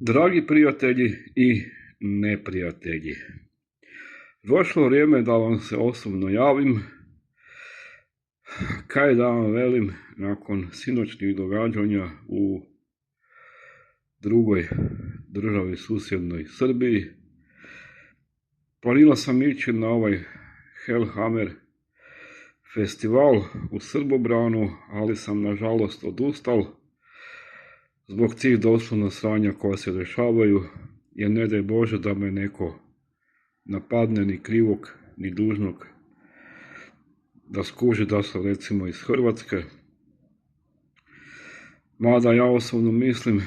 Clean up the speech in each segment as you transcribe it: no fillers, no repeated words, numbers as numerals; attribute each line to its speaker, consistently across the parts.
Speaker 1: Dragi prijatelji i neprijatelji, došlo vrijeme da vam se osobno javim, kaj da vam velim nakon sinoćnih događanja u drugoj državi susjednoj Srbiji. Planirao sam ići na ovaj Hellhammer festival u Srbobranu, ali sam nažalost odustao zbog tih doslovno sranja koja se dešavaju, jer ne daj Bože da me neko napadne, ni krivog, ni dužnog, da skuži da sam recimo iz Hrvatske. Mada ja osobno mislim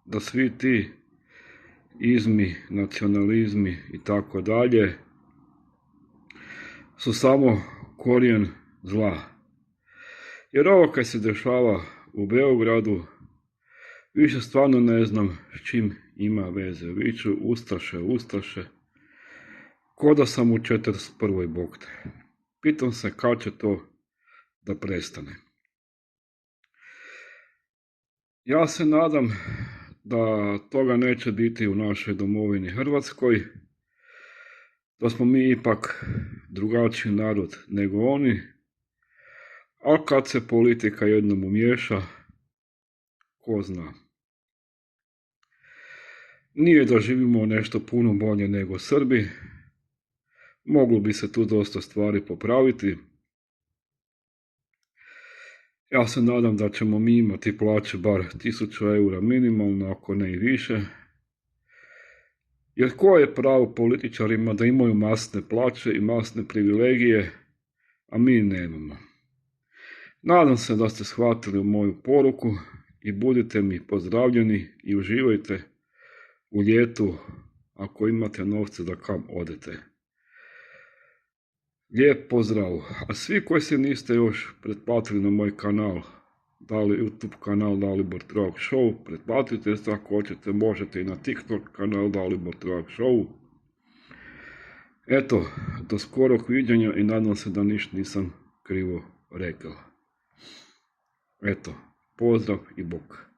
Speaker 1: da svi ti izmi, nacionalizmi i tako dalje su samo korijen zla. Jer ovo kad se dešava u Beogradu, više stvarno ne znam s čim ima veze. Viču ustaše, ustaše, ko da sam u 41. bogte. Pitam se kad će to da prestane. Ja se nadam da toga neće biti u našoj domovini Hrvatskoj, da smo mi ipak drugačiji narod nego oni, a kad se politika jednom umiješa, ko zna. Nije da živimo nešto puno bolje nego Srbi, moglo bi se tu dosta stvari popraviti. Ja se nadam da ćemo mi imati plaće bar 1000 eura minimalno, ako ne i više. Jer koje je pravo političarima da imaju masne plaće i masne privilegije, a mi nemamo. Nadam se da ste shvatili moju poruku i budite mi pozdravljeni i uživajte u ljetu ako imate novce da kam odete. Lijep pozdrav, a svi koji se niste još pretplatili na moj kanal, YouTube kanal Dalibor Trojak Show, pretplatite se ako hoćete, možete i na TikTok kanal Dalibor Trojak Show. Eto, do skorog viđenja i nadam se da ništa nisam krivo rekao. Eto, pozdrav i bok.